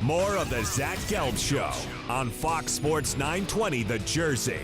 More of the Zach Gelb Show on Fox Sports 920 The Jersey.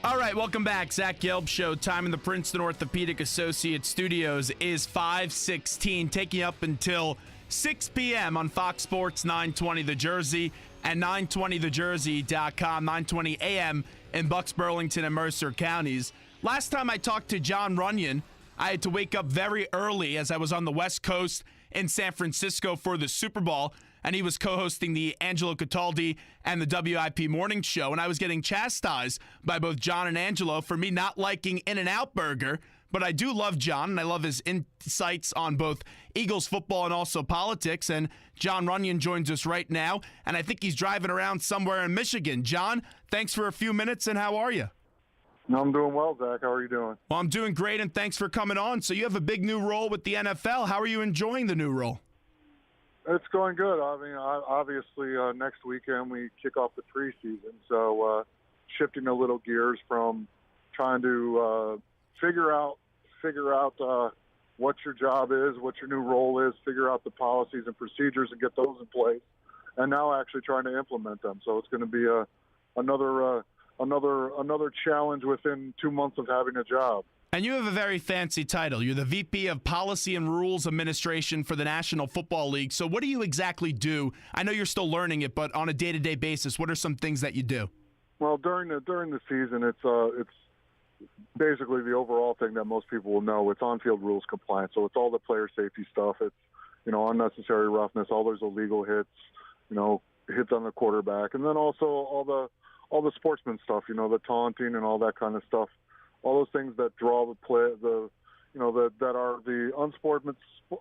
All right, welcome back. Zach Gelb Show. Time in the Princeton Orthopedic Associates studios is 5:16, taking up until 6 p.m. on Fox Sports 920 The Jersey and 920thejersey.com, 920 a.m. in Bucks, Burlington, and Mercer counties. Last time I talked to Jon Runyan, I had to wake up very early as I was on the West Coast in San Francisco for the Super Bowl, and he was co-hosting the Angelo Cataldi and the WIP Morning Show, and I was getting chastised by both John and Angelo for me not liking In-N-Out Burger, but I do love John, and I love his insights on both Eagles football and also politics, and Jon Runyan joins us right now, and I think he's driving around somewhere in Michigan. John, thanks for a few minutes, and how are you? I'm doing well, Zach. How are you doing? Well, I'm doing great, and thanks for coming on. So you have a big new role with the NFL. How are you enjoying the new role? It's going good. I mean, obviously, next weekend we kick off the preseason, so shifting a little gears from trying to figure out what your job is, what your new role is, figure out the policies and procedures and get those in place, and now actually trying to implement them. So it's going to be another challenge within 2 months of having a job. And you have a very fancy title. You're the VP of Policy and Rules Administration for the National Football League. So what do you exactly do? I know you're still learning it, but on a day-to-day basis, what are some things that you do? Well, during the season, it's basically the overall thing that most people will know. It's on-field rules compliance. So it's all the player safety stuff. It's, unnecessary roughness, all those illegal hits, hits on the quarterback, and then also all the sportsman stuff, the taunting and all that kind of stuff. All those things that draw the play, that are the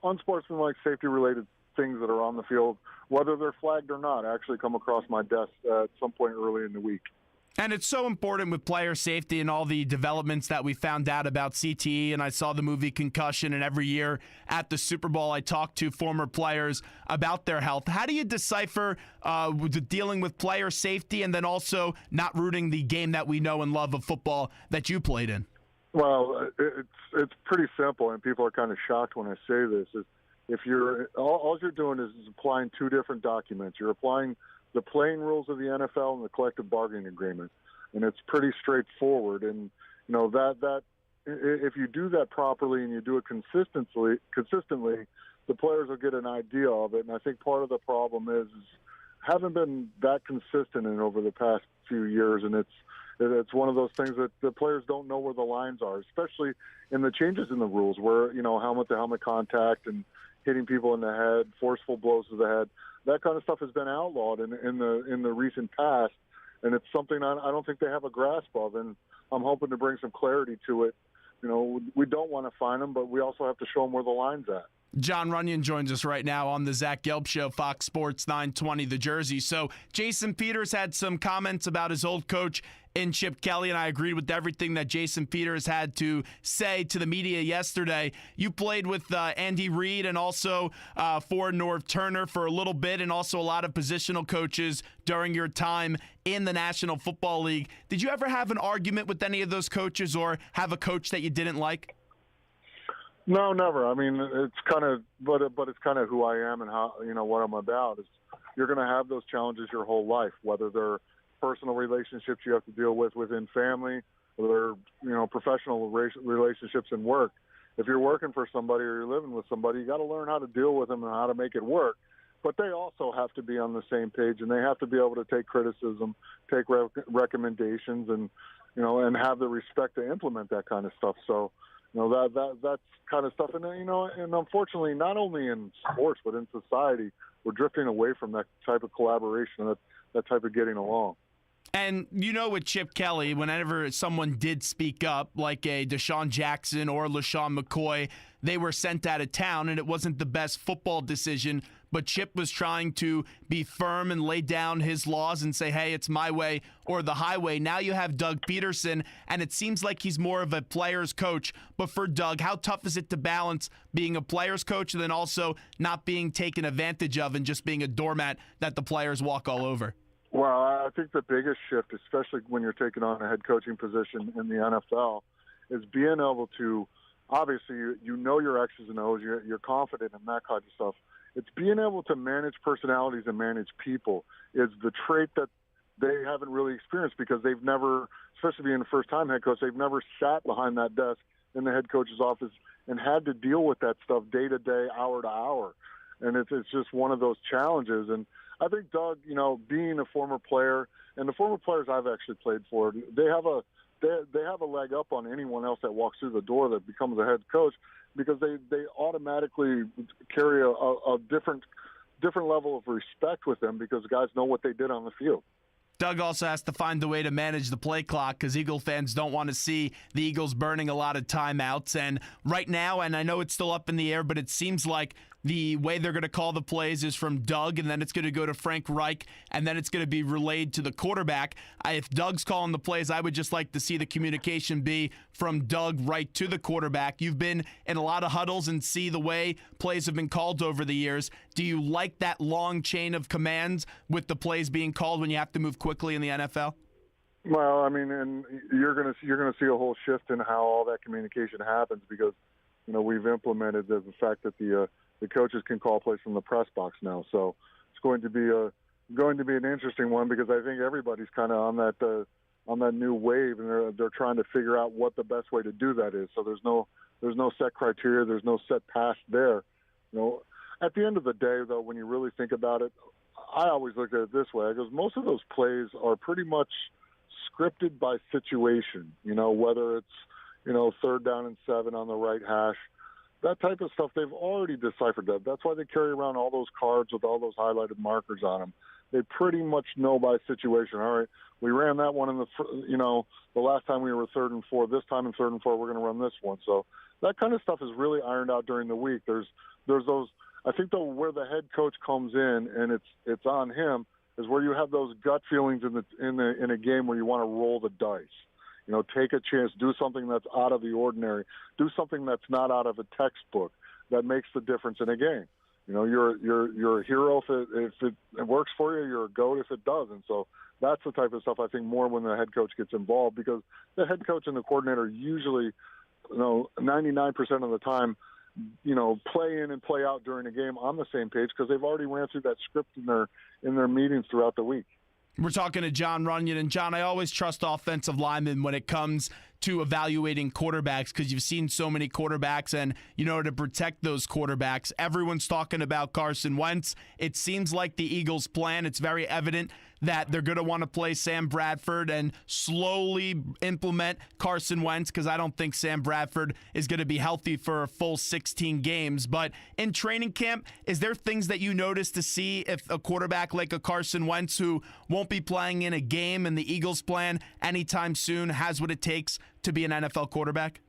unsportsmanlike safety-related things that are on the field, whether they're flagged or not, actually come across my desk at some point early in the week. And it's so important with player safety and all the developments that we found out about CTE, and I saw the movie Concussion, and every year at the Super Bowl I talk to former players about their health. How do you decipher dealing with player safety and then also not rooting the game that we know and love of football that you played in? Well, it's pretty simple, and people are kind of shocked when I say this. Is if you're all you're doing is applying two different documents. You're applying the playing rules of the NFL and the collective bargaining agreement, and it's pretty straightforward. And that if you do that properly and you do it consistently, the players will get an idea of it. And I think part of the problem is haven't been that consistent in over the past few years, and it's one of those things that the players don't know where the lines are, especially in the changes in the rules, where helmet to helmet contact and hitting people in the head, forceful blows to the head. That kind of stuff has been outlawed in the recent past, and it's something I don't think they have a grasp of, and I'm hoping to bring some clarity to it. We don't want to fine them, but we also have to show them where the line's at. Jon Runyan joins us right now on the Zach Gelb Show, Fox Sports 920 The Jersey. So Jason Peters had some comments about his old coach in Chip Kelly, and I agreed with everything that Jason Peters had to say to the media yesterday. You played with Andy Reid and also for Norv Turner for a little bit, and also a lot of positional coaches during your time in the National Football League. Did you ever have an argument with any of those coaches or have a coach that you didn't like? No, never. I mean, it's kind of, but it's kind of who I am and how, what I'm about. Is you're going to have those challenges your whole life, whether they're personal relationships you have to deal with within family, or professional relationships in work. If you're working for somebody or you're living with somebody, you got to learn how to deal with them and how to make it work. But they also have to be on the same page, and they have to be able to take criticism, take recommendations, and and have the respect to implement that kind of stuff. So. That's kind of stuff, and and unfortunately, not only in sports but in society, we're drifting away from that type of collaboration, that type of getting along. And with Chip Kelly, whenever someone did speak up, like a Deshaun Jackson or LaShawn McCoy, they were sent out of town, and it wasn't the best football decision. But Chip was trying to be firm and lay down his laws and say, hey, it's my way or the highway. Now you have Doug Pederson, and it seems like he's more of a player's coach. But for Doug, how tough is it to balance being a player's coach and then also not being taken advantage of and just being a doormat that the players walk all over? Well, I think the biggest shift, especially when you're taking on a head coaching position in the NFL, is being able to, obviously, your X's and O's, you're confident in that kind of stuff. It's being able to manage personalities and manage people is the trait that they haven't really experienced because they've never, especially being a first-time head coach, they've never sat behind that desk in the head coach's office and had to deal with that stuff day to day, hour to hour. And it's just one of those challenges. And I think Doug, being a former player, and the former players I've actually played for, they have a leg up on anyone else that walks through the door that becomes a head coach because they automatically carry a different level of respect with them because guys know what they did on the field. Doug also has to find a way to manage the play clock because Eagle fans don't want to see the Eagles burning a lot of timeouts. And right now, and I know it's still up in the air, but it seems like the way they're going to call the plays is from Doug, and then it's going to go to Frank Reich, and then it's going to be relayed to the quarterback. If Doug's calling the plays, I would just like to see the communication be from Doug right to the quarterback. You've been in a lot of huddles and see the way plays have been called over the years. Do you like that long chain of commands with the plays being called when you have to move quickly in the NFL? Well, I mean, and you're going to see a whole shift in how all that communication happens because, we've implemented the fact that the coaches can call plays from the press box now. So it's going to be an interesting one because I think everybody's kind of on that new wave, and they're trying to figure out what the best way to do that is. So there's no set criteria, there's no set path there. At the end of the day, though, when you really think about it, I always look at it this way because most of those plays are pretty much scripted by situation. Whether it's 3rd down and 7 on the right hash. That type of stuff, they've already deciphered that. That's why they carry around all those cards with all those highlighted markers on them. They pretty much know by situation. All right, we ran that one in the last time we were 3rd and 4. This time in 3rd and 4, we're going to run this one. So that kind of stuff is really ironed out during the week. There's those. I think though where the head coach comes in and it's on him is where you have those gut feelings in a game where you want to roll the dice. Take a chance, do something that's out of the ordinary, do something that's not out of a textbook that makes the difference in a game. You're a hero if it works for you, you're a GOAT if it doesn't. So that's the type of stuff I think more when the head coach gets involved because the head coach and the coordinator usually, 99% of the time, play in and play out during a game on the same page because they've already ran through that script in their meetings throughout the week. We're talking to Jon Runyan. And, John, I always trust offensive linemen when it comes to evaluating quarterbacks because you've seen so many quarterbacks and, to protect those quarterbacks. Everyone's talking about Carson Wentz. It seems like the Eagles' plan. It's very evident that they're going to want to play Sam Bradford and slowly implement Carson Wentz because I don't think Sam Bradford is going to be healthy for a full 16 games. But in training camp, is there things that you notice to see if a quarterback like a Carson Wentz who won't be playing in a game and the Eagles' plan anytime soon has what it takes to be an NFL quarterback?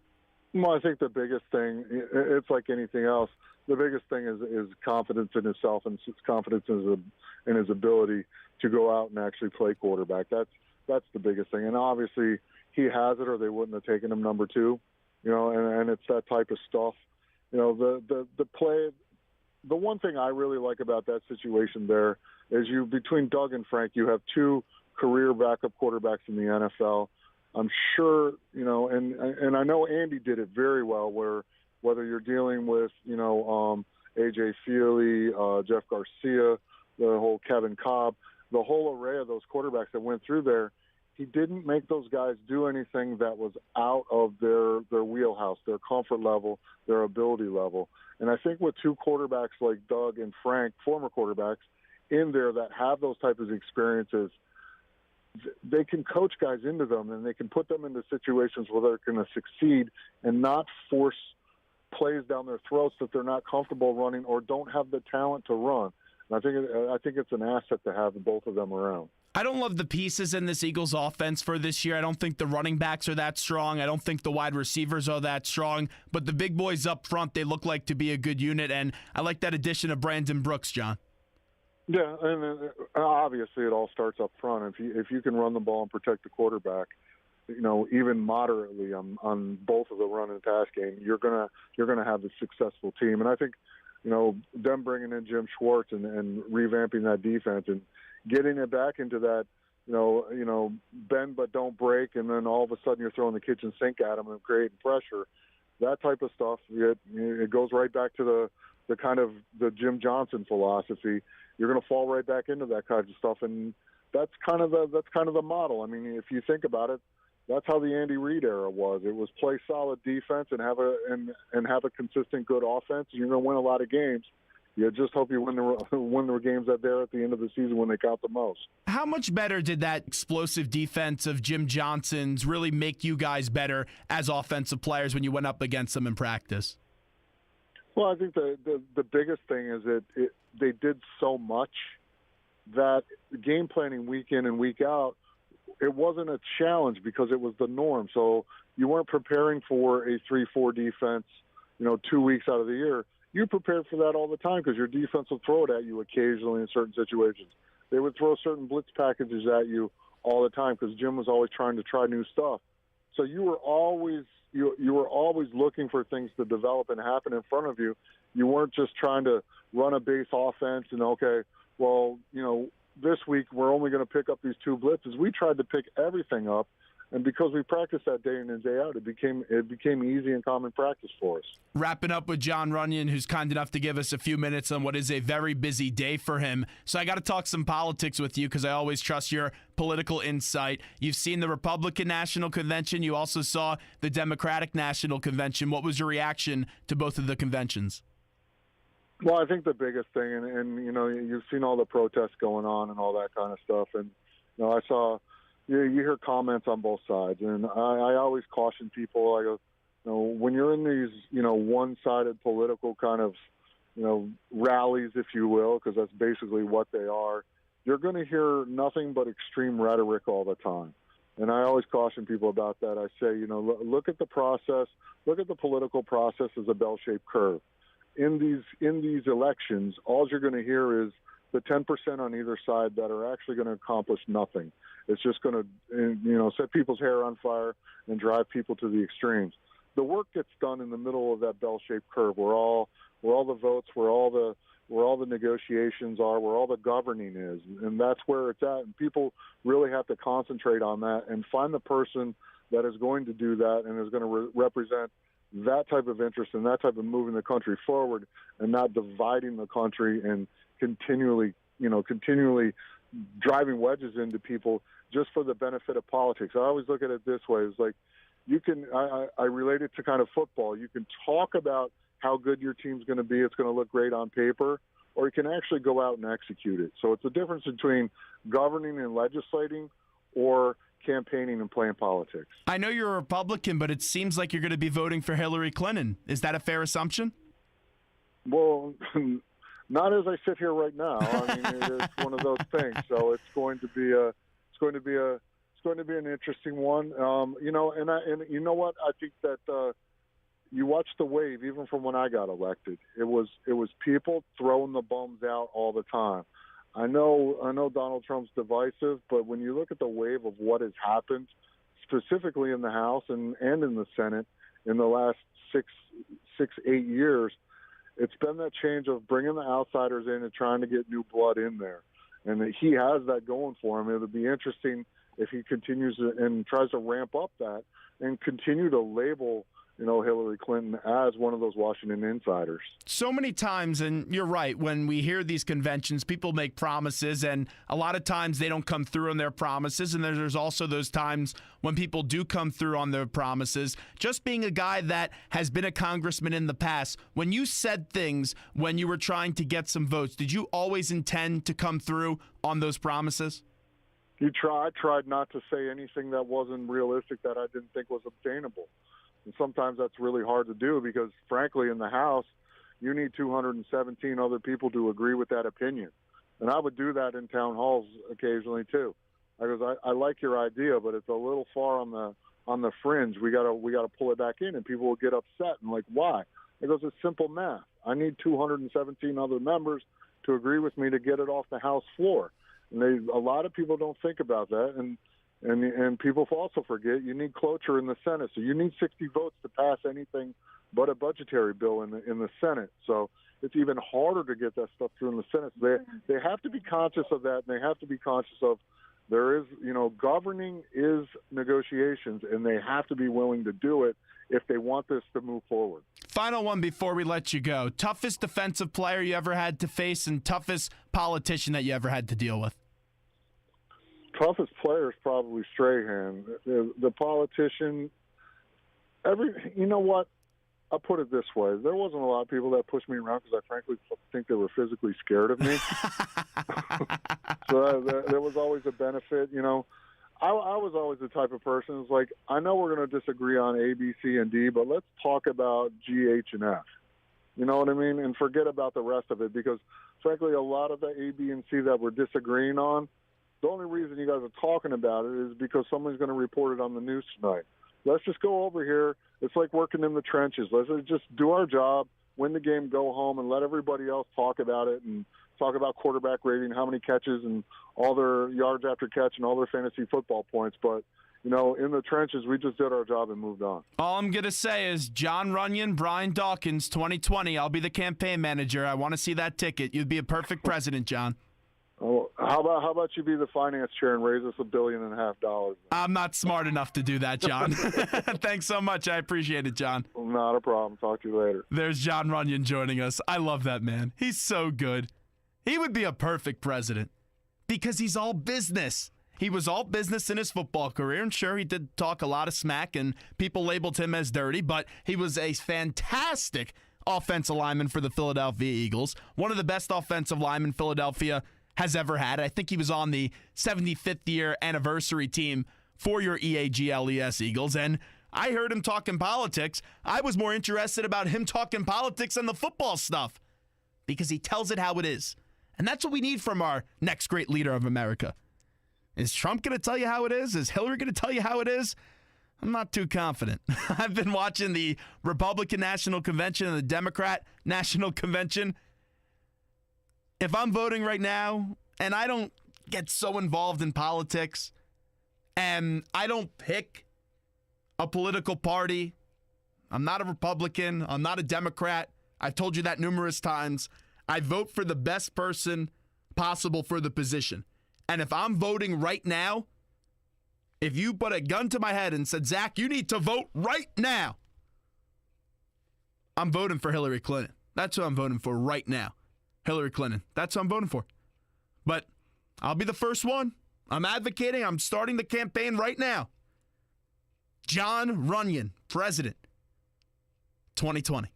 Well, I think the biggest thing, it's like anything else, the biggest thing is confidence in himself and confidence in his ability to go out and actually play quarterback. That's the biggest thing. And obviously he has it or they wouldn't have taken him number 2, and it's that type of stuff. The play, the one thing I really like about that situation there is between Doug and Frank, you have 2 career backup quarterbacks in the NFL. I'm sure, and I know Andy did it very well where whether you're dealing with, A.J. Feely, Jeff Garcia, the whole Kevin Cobb, the whole array of those quarterbacks that went through there, he didn't make those guys do anything that was out of their wheelhouse, their comfort level, their ability level. And I think with 2 quarterbacks like Doug and Frank, former quarterbacks, in there that have those types of experiences, they can coach guys into them and they can put them into situations where they're going to succeed and not force plays down their throats that they're not comfortable running or don't have the talent to run. And I think it's an asset to have both of them around. I don't love the pieces in this Eagles offense for this year. I don't think the running backs are that strong. I don't think the wide receivers are that strong. But the big boys up front, they look like to be a good unit. And I like that addition of Brandon Brooks, John. Yeah, and obviously it all starts up front. If you can run the ball and protect the quarterback, even moderately on both of the run and pass game, you're gonna have a successful team. And I think, them bringing in Jim Schwartz and revamping that defense and getting it back into that, bend but don't break, and then all of a sudden you're throwing the kitchen sink at them and creating pressure. That type of stuff, it goes right back to the Jim Johnson philosophy, you're going to fall right back into that kind of stuff. And that's kind of the model. I mean, if you think about it, that's how the Andy Reid era was. It was play solid defense and have a consistent good offense, and you're going to win a lot of games. You just hope you win the games that they're at the end of the season when they count the most. How much better did that explosive defense of Jim Johnson's really make you guys better as offensive players when you went up against them in practice? Well, I think the biggest thing is that they did so much that game planning week in and week out, it wasn't a challenge because it was the norm. So you weren't preparing for a 3-4 defense, 2 weeks out of the year. You prepared for that all the time because your defense will throw it at you occasionally in certain situations. They would throw certain blitz packages at you all the time because Jim was always trying to try new stuff. So you were always looking for things to develop and happen in front of you. You weren't just trying to run a base offense and, okay, well, this week we're only going to pick up these 2 blitzes. We tried to pick everything up, and because we practiced that day in and day out, it became easy and common practice for us. Wrapping up with Jon Runyan, who's kind enough to give us a few minutes on what is a very busy day for him. So I got to talk some politics with you because I always trust your political insight. You've seen the Republican National Convention. You also saw the Democratic National Convention. What was your reaction to both of the conventions? Well, I think the biggest thing, and you've seen all the protests going on and all that kind of stuff, and I saw you hear comments on both sides, and I always caution people. I go, when you're in these one-sided political kind of rallies, if you will, because that's basically what they are, you're going to hear nothing but extreme rhetoric all the time. And I always caution people about that. I say, look at the process, look at the political process as a bell-shaped curve. In these elections, all you're going to hear is the 10% on either side that are actually going to accomplish nothing. It's just going to, set people's hair on fire and drive people to the extremes. The work gets done in the middle of that bell-shaped curve, where all the votes, where all the negotiations are, where all the governing is, and that's where it's at. And people really have to concentrate on that and find the person that is going to do that and is going to represent that type of interest and that type of moving the country forward, and not dividing the country and continually driving wedges into people just for the benefit of politics. I always look at it this way: it's like I relate it to kind of football. You can talk about how good your team's going to be; it's going to look great on paper, or you can actually go out and execute it. So it's the difference between governing and legislating, or campaigning and playing politics. I know you're a Republican, but it seems like you're going to be voting for Hillary Clinton. Is that a fair assumption? Well, not as I sit here right now. I mean, it's one of those things. So it's going to be an interesting one. And you know what? I think that you watch the wave, even from when I got elected. It was people throwing the bums out all the time. I know Donald Trump's divisive, but when you look at the wave of what has happened, specifically in the House and in the Senate in the last 8 years, it's been that change of bringing the outsiders in and trying to get new blood in there. And he has that going for him. It'll be interesting if he continues and tries to ramp up that and continue to label Hillary Clinton as one of those Washington insiders. So many times, and you're right, when we hear these conventions, people make promises, and a lot of times they don't come through on their promises, and there's also those times when people do come through on their promises. Just being a guy that has been a congressman in the past, when you said things when you were trying to get some votes, did you always intend to come through on those promises? I tried not to say anything that wasn't realistic, that I didn't think was obtainable. And sometimes that's really hard to do because, frankly, in the House, you need 217 other people to agree with that opinion. And I would do that in town halls occasionally too. I like your idea, but it's a little far on the fringe. We gotta pull it back in, and people will get upset and like, why? It goes, it's simple math. I need 217 other members to agree with me to get it off the House floor. And a lot of people don't think about that, and people also forget you need cloture in the Senate. So you need 60 votes to pass anything but a budgetary bill in the Senate. So it's even harder to get that stuff through in the Senate. They have to be conscious of that, and they have to be conscious of there is, governing is negotiations, and they have to be willing to do it if they want this to move forward. Final one before we let you go. Toughest defensive player you ever had to face and toughest politician that you ever had to deal with? Toughest player is probably Strahan. The politician, you know what? I'll put it this way. There wasn't a lot of people that pushed me around because I frankly think they were physically scared of me. So there was always a benefit, you know. I was always the type of person who's like, I know we're going to disagree on A, B, C, and D, but let's talk about G, H, and F. You know what I mean? And forget about the rest of it because, frankly, a lot of the A, B, and C that we're disagreeing on, the only reason you guys are talking about it is because someone's going to report it on the news tonight. Let's just go over here. It's like working in the trenches. Let's just do our job, win the game, go home, and let everybody else talk about it and talk about quarterback rating, how many catches and all their yards after catch and all their fantasy football points. But, you know, in the trenches, we just did our job and moved on. All I'm going to say is Jon Runyan, Brian Dawkins, 2020. I'll be the campaign manager. I want to see that ticket. You'd be a perfect president, John. Oh, how about you be the finance chair and raise us $1.5 billion? I'm not smart enough to do that, John. Thanks so much. I appreciate it, John. Not a problem. Talk to you later. There's Jon Runyan joining us. I love that man. He's so good. He would be a perfect president because he's all business. He was all business in his football career, and sure, he did talk a lot of smack, and people labeled him as dirty, but he was a fantastic offensive lineman for the Philadelphia Eagles, one of the best offensive linemen Philadelphia has ever had. I think he was on the 75th year anniversary team for your EAGLES Eagles, and I heard him talking politics. I was more interested about him talking politics than the football stuff because he tells it how it is. And that's what we need from our next great leader of America. Is Trump going to tell you how it is? Is Hillary going to tell you how it is? I'm not too confident. I've been watching the Republican National Convention and the Democrat National Convention. If I'm voting right now and I don't get so involved in politics and I don't pick a political party, I'm not a Republican, I'm not a Democrat. I've told you that numerous times. I vote for the best person possible for the position. And if I'm voting right now, if you put a gun to my head and said, Zach, you need to vote right now, I'm voting for Hillary Clinton. That's who I'm voting for right now. Hillary Clinton. That's who I'm voting for. But I'll be the first one. I'm advocating. I'm starting the campaign right now. Jon Runyan, president, 2020.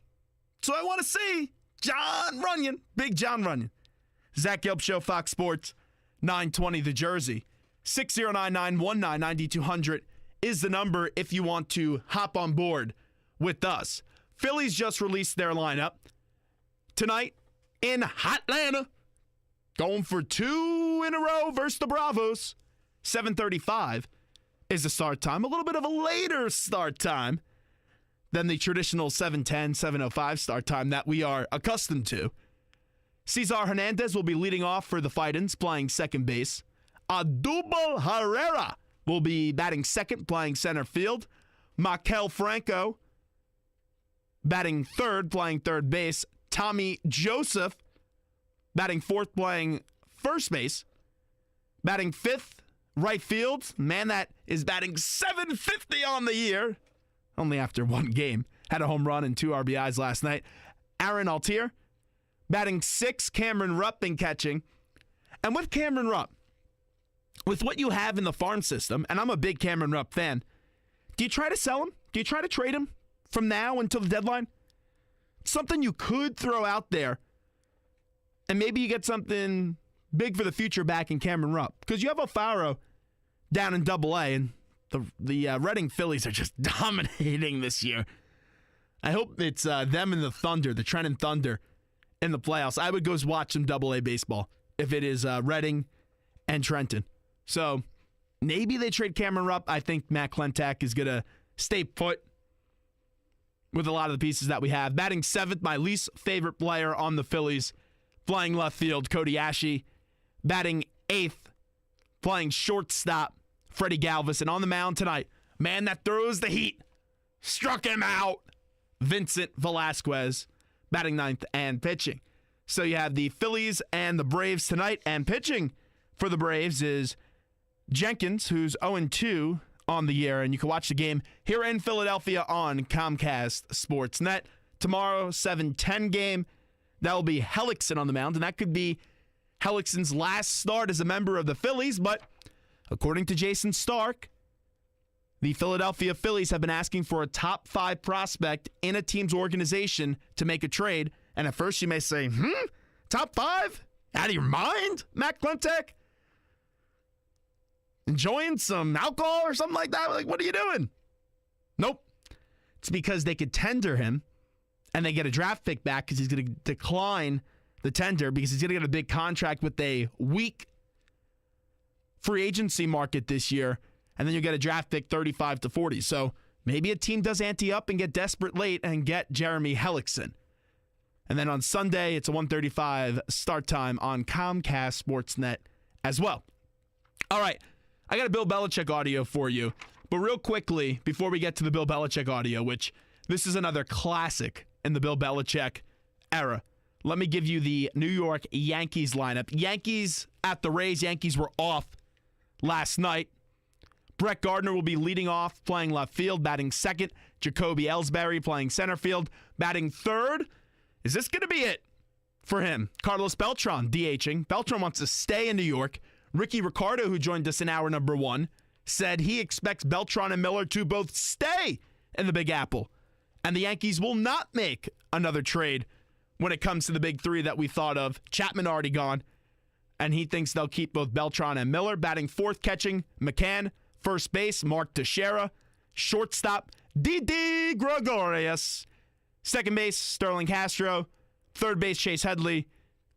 So I want to see Jon Runyan, big Jon Runyan. Zach Gelb Show, Fox Sports, 920 The Jersey. 609-919-9200 is the number if you want to hop on board with us. Phillies just released their lineup tonight in Hotlanta. Going for 2 in a row versus the Bravos. 7:35 is the start time. A little bit of a later start time than the traditional 7:10, 7:05 start time that we are accustomed to. Cesar Hernandez will be leading off for the Fightins, playing second base. Adubel Herrera will be batting second, playing center field. Maikel Franco batting third, playing third base. Tommy Joseph batting fourth, playing first base. Batting fifth, right field. Man that is batting .750 on the year. Only after one game. Had a home run and 2 RBIs last night. Aaron Altier. Batting sixth, Cameron Rupp in catching. And with Cameron Rupp, with what you have in the farm system, and I'm a big Cameron Rupp fan, do you try to sell him? Do you try to trade him from now until the deadline? Something you could throw out there, and maybe you get something big for the future back in Cameron Rupp. Because you have Alfaro down in Double-A, and the Reading Phillies are just dominating this year. I hope it's them and the Thunder, the Trenton Thunder, in the playoffs. I would go watch some Double-A baseball if it is Reading and Trenton. So maybe they trade Cameron Rupp. I think Matt Klentak is going to stay put with a lot of the pieces that we have. Batting seventh, my least favorite player on the Phillies, playing left field, Cody Ashe. Batting eighth, playing shortstop, Freddie Galvis. And on the mound tonight, man that throws the heat, struck him out, Vincent Velasquez, batting ninth and pitching. So you have the Phillies and the Braves tonight, and pitching for the Braves is Jenkins, who's 0-2 on the air, and you can watch the game here in Philadelphia on Comcast Sportsnet. Tomorrow, 7:10 game. That will be Hellickson on the mound, and that could be Hellickson's last start as a member of the Phillies, but according to Jason Stark, the Philadelphia Phillies have been asking for a top 5 prospect in a team's organization to make a trade. And at first you may say, top 5? Out of your mind, Matt Klentak? Enjoying some alcohol or something like that? Like, what are you doing? Nope. It's because they could tender him and they get a draft pick back because he's going to decline the tender because he's going to get a big contract with a weak free agency market this year, and then you get a draft pick 35 to 40. So maybe a team does ante up and get desperate late and get Jeremy Hellickson. And then on Sunday, it's a 1:35 start time on Comcast Sportsnet as well. All right, I got a Bill Belichick audio for you. But real quickly, before we get to the Bill Belichick audio, which this is another classic in the Bill Belichick era, let me give you the New York Yankees lineup. Yankees at the Rays. Yankees were off last night. Brett Gardner will be leading off, playing left field, batting second. Jacoby Ellsbury playing center field, batting third. Is this going to be it for him? Carlos Beltran DHing. Beltran wants to stay in New York. Ricky Ricardo, who joined us in hour number 1, said he expects Beltran and Miller to both stay in the Big Apple. And the Yankees will not make another trade when it comes to the big 3 that we thought of. Chapman already gone. And he thinks they'll keep both Beltran and Miller. Batting fourth, catching McCann. First base, Mark Teixeira. Shortstop, Didi Gregorius. Second base, Sterling Castro. Third base, Chase Headley.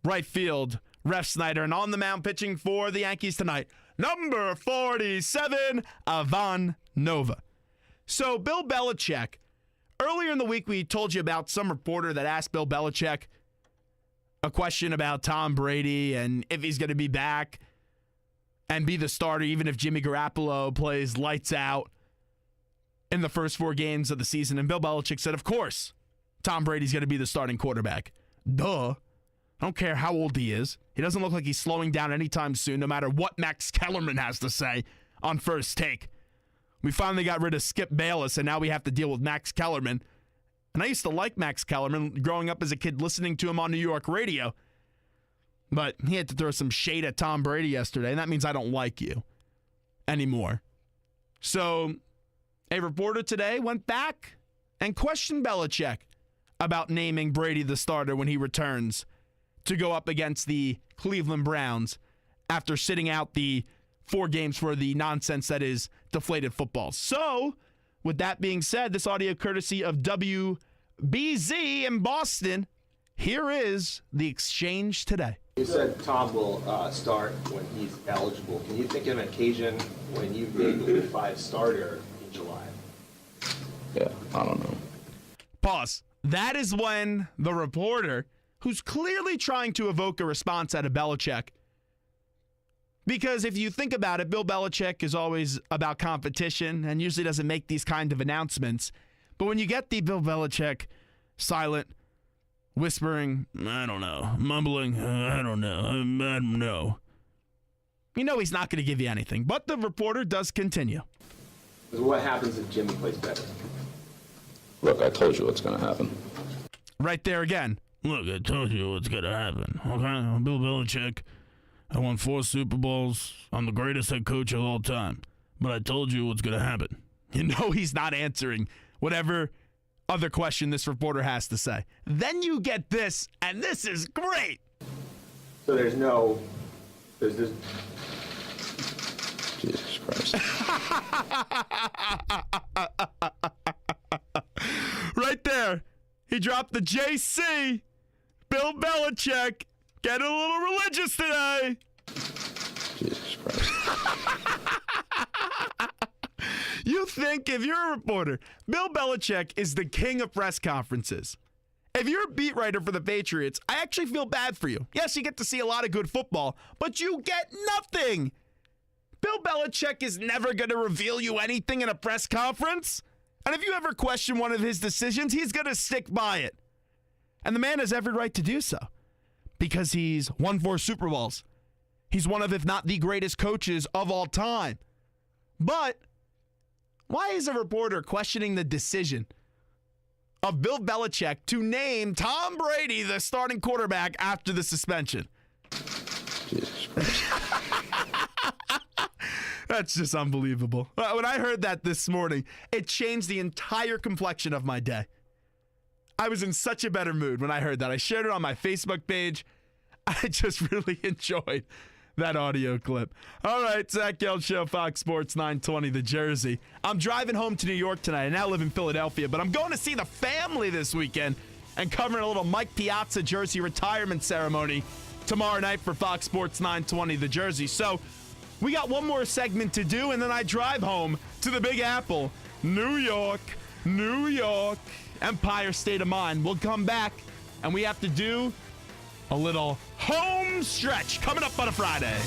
Right field, Ref Snyder. And on the mound pitching for the Yankees tonight, number 47, Ivan Nova. So Bill Belichick, earlier in the week we told you about some reporter that asked Bill Belichick a question about Tom Brady and if he's going to be back and be the starter even if Jimmy Garoppolo plays lights out in the first 4 games of the season. And Bill Belichick said, of course, Tom Brady's going to be the starting quarterback. Duh. I don't care how old he is. He doesn't look like he's slowing down anytime soon, no matter what Max Kellerman has to say on First Take. We finally got rid of Skip Bayless, and now we have to deal with Max Kellerman. And I used to like Max Kellerman growing up as a kid, listening to him on New York radio. But he had to throw some shade at Tom Brady yesterday, and that means I don't like you anymore. So a reporter today went back and questioned Belichick about naming Brady the starter when he returns to go up against the Cleveland Browns after sitting out the 4 games for the nonsense that is deflated football. So, with that being said, this audio courtesy of WBZ in Boston, here is the exchange today. You said Tom will start when he's eligible. Can you think of an occasion when you've made the Week 5 starter in July? Yeah, I don't know. Pause. That is when the reporter, who's clearly trying to evoke a response out of Belichick, because if you think about it, Bill Belichick is always about competition and usually doesn't make these kind of announcements. But when you get the Bill Belichick silent, whispering, I don't know, mumbling, I don't know, you know he's not going to give you anything. But the reporter does continue. What happens if Jimmy plays better? Look, I told you what's going to happen. Right there again. Look, I told you what's going to happen. Okay, I'm Bill Belichick. I won 4 Super Bowls. I'm the greatest head coach of all time. But I told you what's going to happen. You know he's not answering whatever other question this reporter has to say. Then you get this, and this is great. So there's this. Jesus Christ. Right there. He dropped the JC. Bill Belichick. Getting a little religious today. Jesus Christ. You think if you're a reporter, Bill Belichick is the king of press conferences. If you're a beat writer for the Patriots, I actually feel bad for you. Yes, you get to see a lot of good football, but you get nothing. Bill Belichick is never going to reveal you anything in a press conference. And if you ever question one of his decisions, he's going to stick by it. And the man has every right to do so because he's won 4 Super Bowls. He's one of, if not the greatest coaches of all time. But Why is a reporter questioning the decision of Bill Belichick to name Tom Brady the starting quarterback after the suspension? Jesus Christ. That's just unbelievable. When I heard that this morning, it changed the entire complexion of my day. I was in such a better mood when I heard that. I shared it on my Facebook page. I just really enjoyed that audio clip. All right, Zach Gelb Show, Fox Sports 920, The Jersey. I'm driving home to New York tonight. I now live in Philadelphia, but I'm going to see the family this weekend and covering a little Mike Piazza jersey retirement ceremony tomorrow night for Fox Sports 920, The Jersey. So we got one more segment to do, and then I drive home to the Big Apple, New York, Empire State of Mind. We'll come back, and we have to do a little home stretch coming up on a Friday.